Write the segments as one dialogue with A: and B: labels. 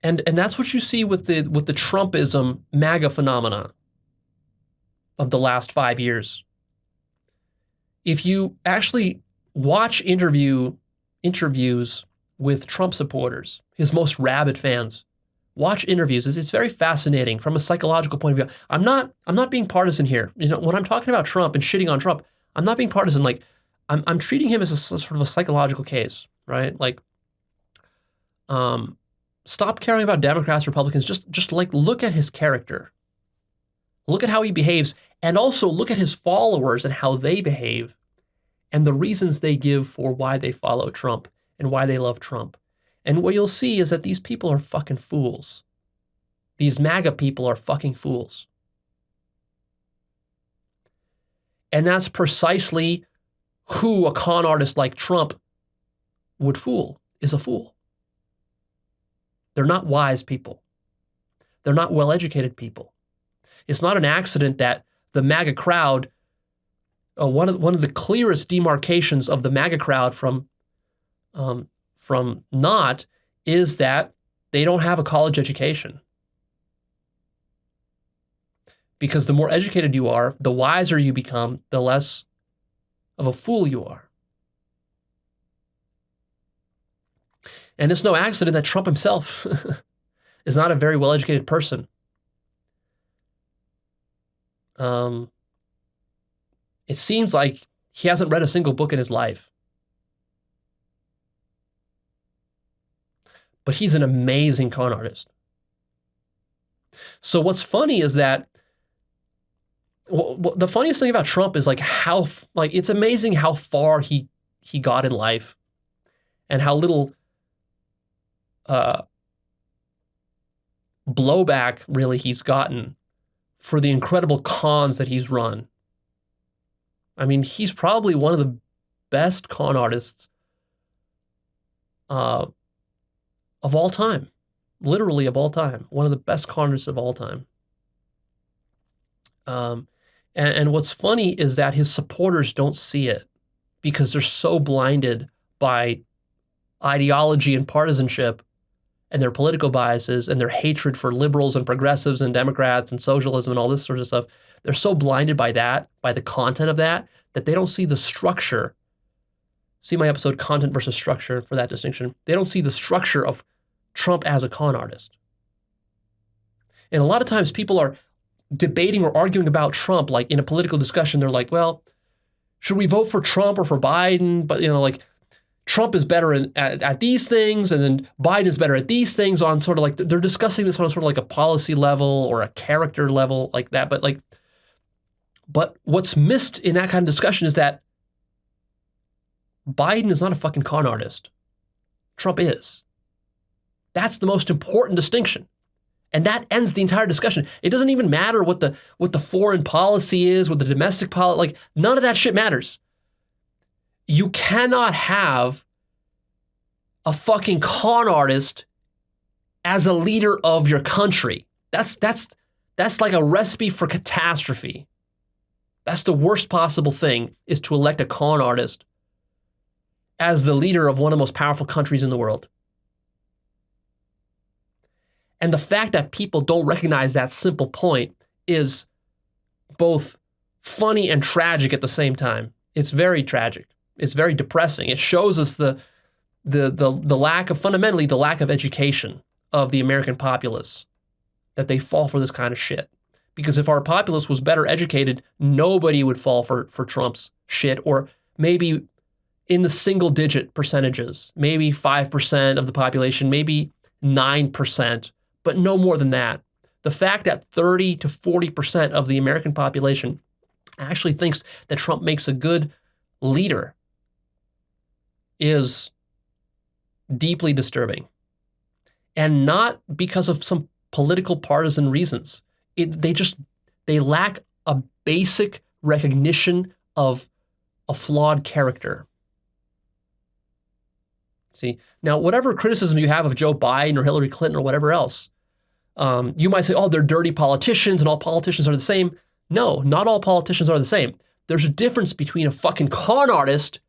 A: And that's what you see with the Trumpism MAGA phenomena of the last 5 years. If you actually watch interviews with Trump supporters, his most rabid fans, watch interviews. It's very fascinating from a psychological point of view. I'm not being partisan here. You know, when I'm talking about Trump and shitting on Trump, I'm not being partisan. Like, I'm treating him as a sort of a psychological case, right? Like, stop caring about Democrats, Republicans. Just like look at his character. Look at how he behaves, and also look at his followers and how they behave, and the reasons they give for why they follow Trump and why they love Trump. And what you'll see is that these people are fucking fools. These MAGA people are fucking fools. And that's precisely who a con artist like Trump would fool, is a fool. They're not wise people. They're not well-educated people. It's not an accident that the MAGA crowd, one of the clearest demarcations of the MAGA crowd from not is that they don't have a college education. Because the more educated you are, the wiser you become, the less of a fool you are. And it's no accident that Trump himself is not a very well-educated person. It seems like he hasn't read a single book in his life. But he's an amazing con artist. So what's funny is that the funniest thing about Trump is like it's amazing how far he got in life and how little blowback really he's gotten for the incredible cons that he's run. I mean, he's probably one of the best con artists of all time, literally of all time, one of the best con artists of all time. And what's funny is that his supporters don't see it because they're so blinded by ideology and partisanship and their political biases and their hatred for liberals and progressives and Democrats and socialism and all this sort of stuff. They're so blinded by that, by the content of that they don't see the structure. See my episode, Content versus Structure, for that distinction. They don't see the structure of Trump as a con artist. And a lot of times people are debating or arguing about Trump, like in a political discussion, they're like, well, should we vote for Trump or for Biden? But, you know, like, Trump is better at these things, and then Biden is better at these things, on sort of like, they're discussing this on sort of like a policy level or a character level like that. But what's missed in that kind of discussion is that Biden is not a fucking con artist. Trump is. That's the most important distinction. And that ends the entire discussion. It doesn't even matter what the foreign policy is, what the domestic policy, like, none of that shit matters. You cannot have a fucking con artist as a leader of your country. That's like a recipe for catastrophe. That's the worst possible thing, is to elect a con artist as the leader of one of the most powerful countries in the world. And the fact that people don't recognize that simple point is both funny and tragic at the same time. It's very tragic. It's very depressing. It shows us the lack of, fundamentally, the lack of education of the American populace, that they fall for this kind of shit. Because if our populace was better educated, nobody would fall for Trump's shit, or maybe in the single-digit percentages, maybe 5% of the population, maybe 9%, but no more than that. The fact that 30 to 40% of the American population actually thinks that Trump makes a good leader is deeply disturbing. And not because of some political partisan reasons. They lack a basic recognition of a flawed character. See, now whatever criticism you have of Joe Biden or Hillary Clinton or whatever else, you might say, oh, they're dirty politicians and all politicians are the same. No, not all politicians are the same. There's a difference between a fucking con artist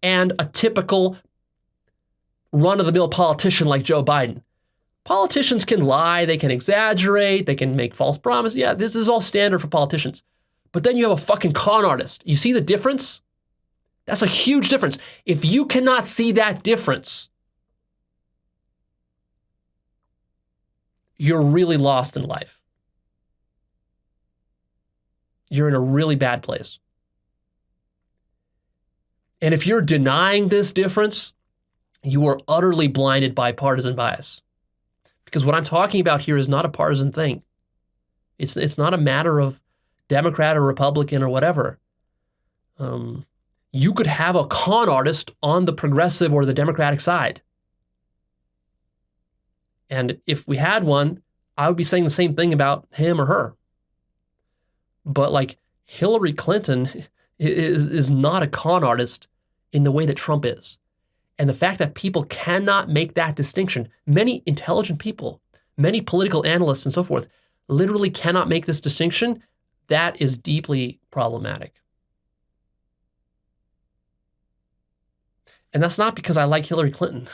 A: and a typical run-of-the-mill politician like Joe Biden. Politicians can lie, they can exaggerate, they can make false promises. Yeah, this is all standard for politicians. But then you have a fucking con artist. You see the difference? That's a huge difference. If you cannot see that difference, you're really lost in life. You're in a really bad place. And if you're denying this difference, you are utterly blinded by partisan bias. Because what I'm talking about here is not a partisan thing. It's not a matter of Democrat or Republican or whatever. You could have a con artist on the progressive or the Democratic side. And if we had one, I would be saying the same thing about him or her. But like Hillary Clinton is not a con artist in the way that Trump is. And the fact that people cannot make that distinction, many intelligent people, many political analysts and so forth, literally cannot make this distinction, that is deeply problematic. And that's not because I like Hillary Clinton.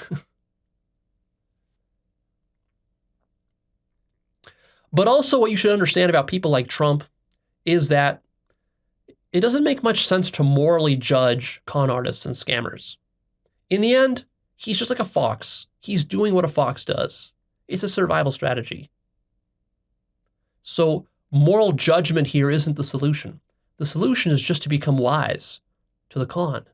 A: But also what you should understand about people like Trump is that it doesn't make much sense to morally judge con artists and scammers. In the end, he's just like a fox. He's doing what a fox does. It's a survival strategy. So moral judgment here isn't the solution. The solution is just to become wise to the con.